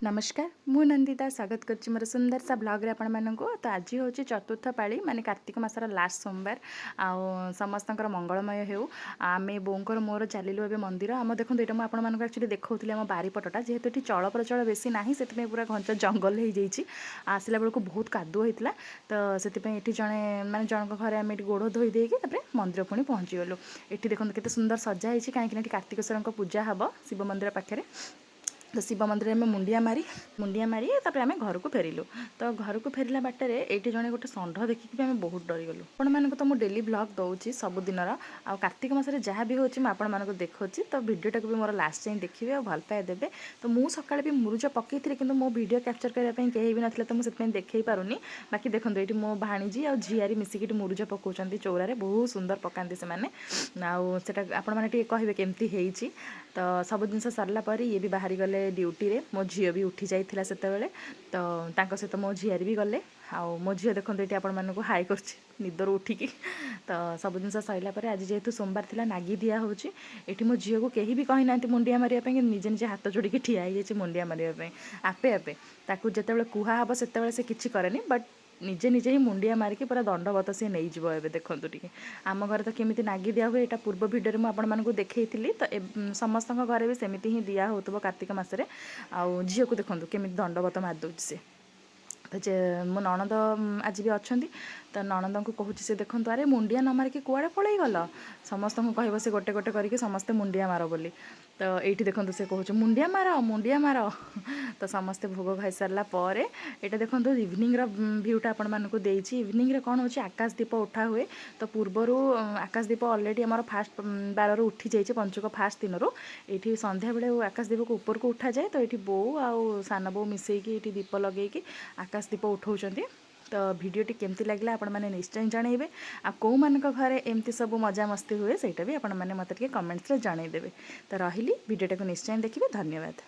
नमस्कार मु नंदिता स्वागत कर मोर सुंदर सा ब्लॉग रे आपण मानक तो आज हूँ चतुर्थ पाली माने कार्तिक मासर लास्ट सोमवार आउ समस्त मंगलमय हो आम बोर मोर चलू ए मंदिर आम देखो ये मुझे आपको एक्चुअली देखा आम बारीपटा जेहेतु ये चल प्रचल बेसी ना से पूरा घंच जंगल हो जाइए आसला बेलू बहुत कादुଅ होता तो से जड़े माने जन घर आम गोड़ धोई देके मंदिर पुणी पहुँचीगलु ये देखो केते सुंदर सजा कहीं कार्तिकेश्वर पूजा हम शिव मंदिर पाखे तो शिव मंदिर में मुंडिया मारी तापर आम घर को फेरिलु तो घर को फेरला बाटर ये जड़े गोटे षंढ देखिकी आम बहुत डरीगलु आपको तो मुझे डेली ब्लॉग दूसरी सबुदिन आ कार्तिक मासरे जहाँ भी होची मैं आपको देखुची तो भिडियोटा भी मोर लास्ट जाए देखिए और भल पाए देवे तो मुझे सकाଳେ भी मुरुज पकई थी कि मो भिडियो कैप्चर करने कहीं भी ना तो मुझे देखई पारुनी बाकी देखो ये मो भाणीजी आ झीआरी मिसिकी मुरुज पकाउछंती चौरारे बहुत सुंदर पकाती से मैंने आटा आपण मैंने कहे केमती होती तो सब जिन सरला पर ये भी बाहरी गले ड्यूटी रे मो झील भी उठी जाइला से तो सहित मो झीआरी भी गले आउ मो झील देखो ये आपण मानक हाई कर निदर उठिकी तो सब जिन सरला पर आज जेहेतु सोमवार थिला नागी दिया होची एठी मो झील को कहीं भी कही ना मुंडिया मारिया पे निजे निजे हाथ जोड़ी ठिया हो मुंडिया मारिया आपे आपे ताकू जिते कुहा हम से किसी कैनि बट निजे निजे ही मुंडिया मारिकी पूरा दंडवत सी नहीं जीव ए देखो टे आम घर तो केमी नागी दिया हुए यहाँ पूर्व भिडियो मुझे देखी तो समस्त घर भी सेमती ही दिया हो कार्तिक मासरे आउ झील को देखो केमी दंडवत मारिदे सी तो जे मो नणद आज भी अच्छा तो नणद को कहूँ से देखो अरे मुंडिया न मारिकी कुआड़े पलि गल समस्त को कह से गोटे गोटे करके समस्ते मुंडिया मार बोली तो ये देखो से कहूँ मुंडिया मार तो समस्ते भोग खाई सारा पर यहाँ देखो इवनिंग भ्यूटा आपण मानक इवनिंग रे कौन हो आकाशदीप उठा हुए तो पूर्वर आकाशदीप अलरेडी आम फास्ट बार उठी जाइए पंचुक फास्ट दिन ये संध्या बेले आकाशदीप को ऊपर को उठा जाए तो ये बो आउ सान बो मिसेकी ये दीप लगे आकाशदीप उठाऊँच तो भिडियोटी केमती लगे आपण मैंने निश्चय जनइबे आ कौ मानक घरे एमती सब मजा मस्ती हुए सहीटा भी आपण मैंने मत कमेंट्स रे जनइदेवे तो रही भिडियोटा को निश्चय देखिए धन्यवाद।